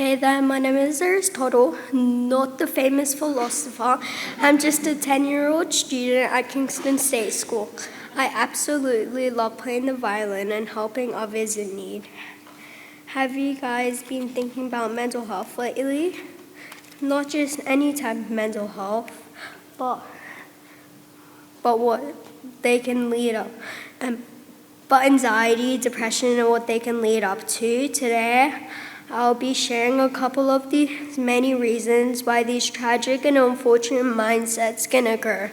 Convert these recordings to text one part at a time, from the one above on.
Hey there, my name is Aristotle, not the famous philosopher. I'm just a 10-year-old student at Kingston State School. I absolutely love playing the violin and helping others in need. Have you guys been thinking about mental health lately? Not just any type of mental health, but what they can lead up. But anxiety, depression, and what they can lead up to. Today, I'll be sharing a couple of the many reasons why these tragic and unfortunate mindsets can occur.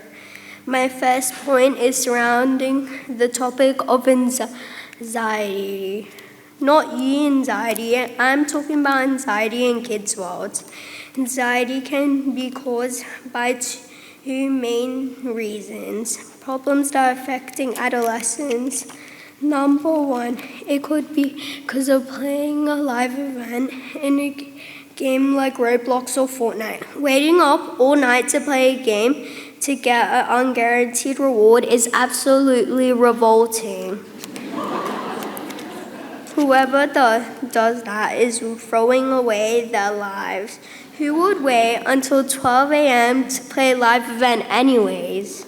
My first point is surrounding the topic of anxiety. Not anxiety, I'm talking about anxiety in kids' world. Anxiety can be caused by two main reasons, problems that are affecting adolescents. Number one, it could be because of playing a live event in a game like Roblox or Fortnite. Waiting up all night to play a game to get an unguaranteed reward is absolutely revolting. Whoever does that is throwing away their lives. Who would wait until 12 a.m. to play a live event anyways?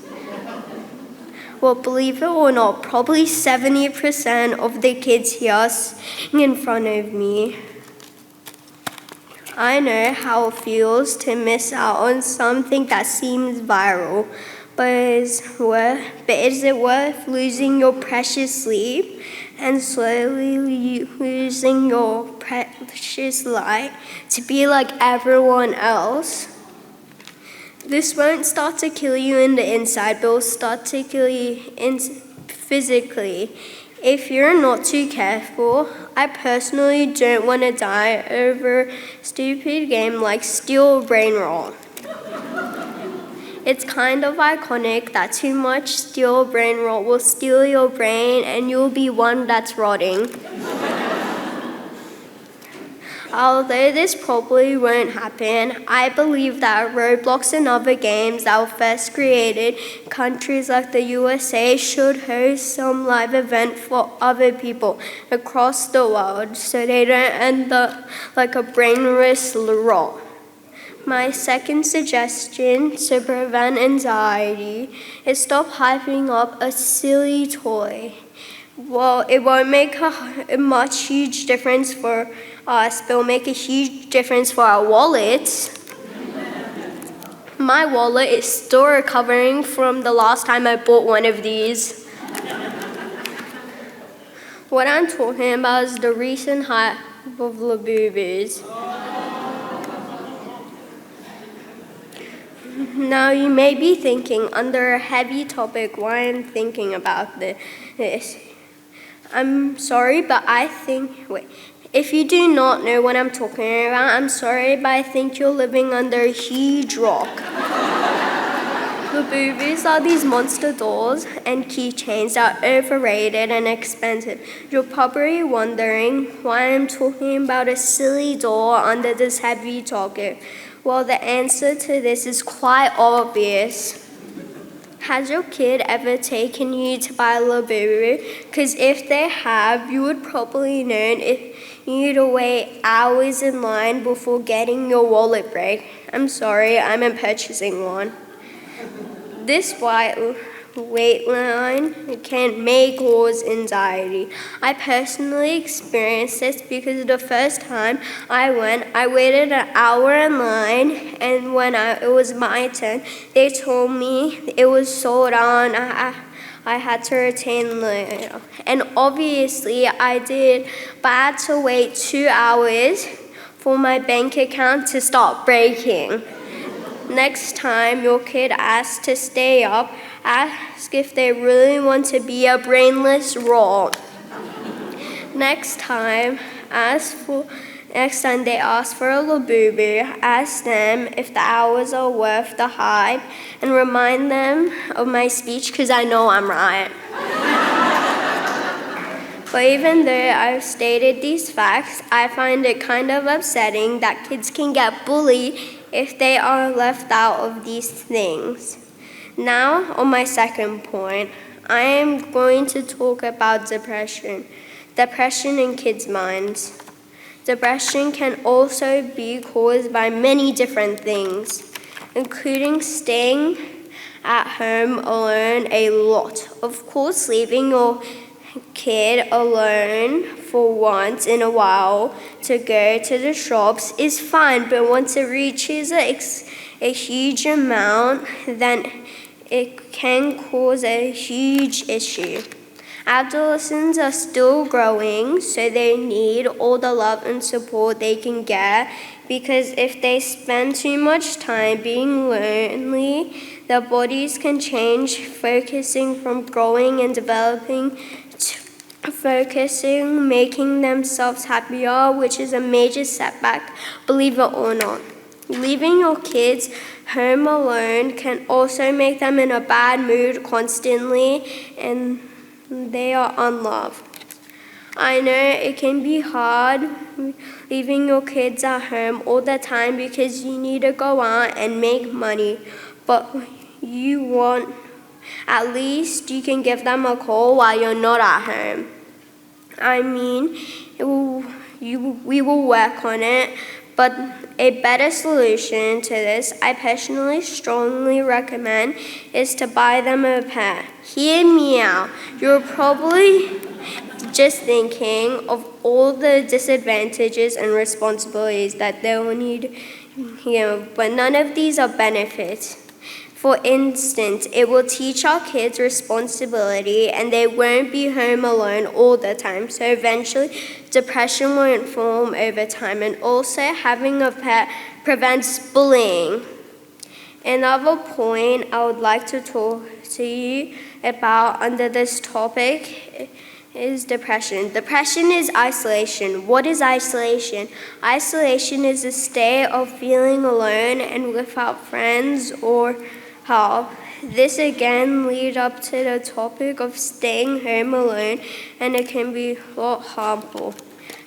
Well, believe it or not, probably 70% of the kids here sitting in front of me. I know how it feels to miss out on something that seems viral, but is it worth losing your precious sleep and slowly losing your precious life to be like everyone else? This won't start to kill you in the inside, but will start to kill you physically. If you're not too careful, I personally don't want to die over a stupid game like steel brain rot. It's kind of ironic that too much steel brain rot will steal your brain and you'll be one that's rotting. Although this probably won't happen, I believe that Roblox and other games that were first created in countries like the USA should host some live event for other people across the world so they don't end up like a brainless rot. My second suggestion to prevent anxiety is stop hyping up a silly toy. Well, it won't make a huge difference for us, but it'll make a huge difference for our wallets. My wallet is still recovering from the last time I bought one of these. What I'm talking about is the recent hype of Labubus. Now you may be thinking, under a heavy topic, why I'm thinking about this. I'm sorry, but if you do not know what I'm talking about, I'm sorry, but I think you're living under a huge rock. The boobies are these monster dolls and keychains that are overrated and expensive. You're probably wondering why I'm talking about a silly doll under this heavy topic. Well, the answer to this is quite obvious. Has your kid ever taken you to buy a Labubu? Because if they have, you would probably know if you'd wait hours in line before getting your wallet break. I'm sorry, I'm purchasing one. This wait line can cause anxiety. I personally experienced this because the first time I waited an hour in line, and when it was my turn, they told me it was sold out. I had to retain later. And obviously I did, but I had to wait 2 hours for my bank account to stop breaking. Next time your kid asks to stay up, ask if they really want to be a brainless rot. Next time they ask for a Labubu, ask them if the hours are worth the hype and remind them of my speech because I know I'm right. But even though I've stated these facts, I find it kind of upsetting that kids can get bullied if they are left out of these things. Now, on my second point, I am going to talk about depression in kids' minds. Depression can also be caused by many different things, including staying at home alone a lot. Of course, leaving your kid alone for once in a while to go to the shops is fine, but once it reaches a huge amount, then it can cause a huge issue. Adolescents are still growing, so they need all the love and support they can get, because if they spend too much time being lonely, their bodies can change, focusing from growing and developing to focusing, making themselves happier, which is a major setback, believe it or not. Leaving your kids home alone can also make them in a bad mood constantly, and they are unloved. I know it can be hard leaving your kids at home all the time because you need to go out and make money, but at least you can give them a call while you're not at home. I mean, we will work on it, but a better solution to this, I personally strongly recommend, is to buy them a pet. Hear me out. You're probably just thinking of all the disadvantages and responsibilities that they will need, but none of these are benefits. For instance, it will teach our kids responsibility and they won't be home alone all the time. So eventually, depression won't form over time. And also, having a pet prevents bullying. Another point I would like to talk to you about under this topic is depression. Depression is isolation. What is isolation? Isolation is a state of feeling alone and without friends or help. This again leads up to the topic of staying home alone, and it can be a lot harmful.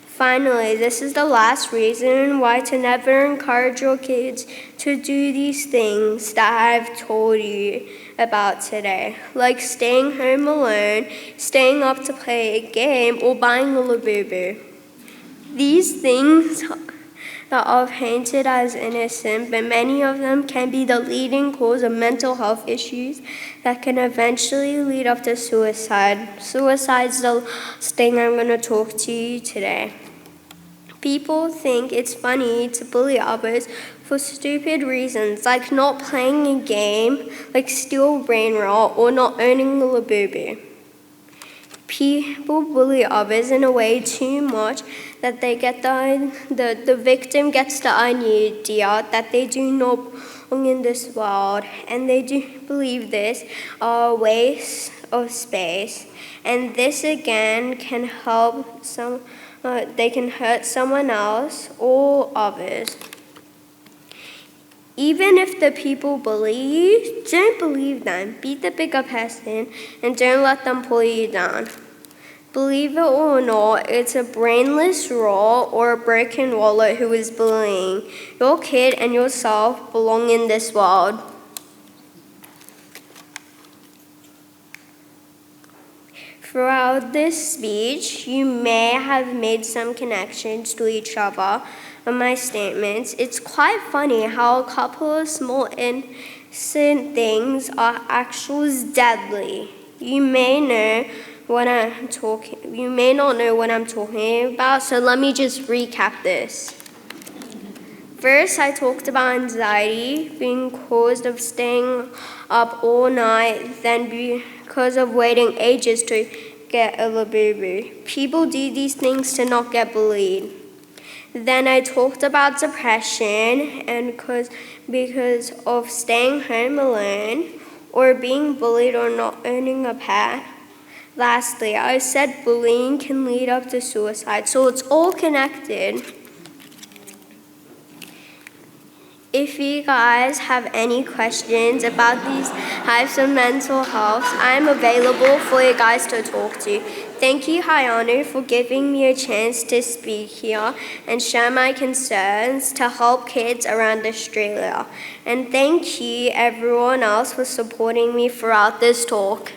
Finally, this is the last reason why to never encourage your kids to do these things that I've told you about today, like staying home alone, staying up to play a game, or buying a Labubu. These things that are painted as innocent, but many of them can be the leading cause of mental health issues that can eventually lead up to suicide. Suicide's the last thing I'm going to talk to you today. People think it's funny to bully others for stupid reasons, like not playing a game, like steel brain rot, or not owning a Labubu. People bully others in a way too much that they get the victim gets the idea that they do not belong in this world, and they do believe this are a waste of space. And this again can help they can hurt someone else or others. Even if the people bully you, don't believe them. Be the bigger person and don't let them pull you down. Believe it or not, it's a brainless rot or a broken wallet who is bullying. Your kid and yourself belong in this world. Throughout this speech, you may have made some connections to each other on my statements. It's quite funny how a couple of small innocent things are actually deadly. You may not know what I'm talking about, so let me just recap this. First, I talked about anxiety being caused of staying up all night, then because of waiting ages to get a Labubu. People do these things to not get bullied. Then I talked about depression and because of staying home alone or being bullied or not owning a pet. Lastly, I said bullying can lead up to suicide, so it's all connected. If you guys have any questions about these types of mental health, I'm available for you guys to talk to. Thank you, Hayanu, for giving me a chance to speak here and share my concerns to help kids around Australia. And thank you, everyone else, for supporting me throughout this talk.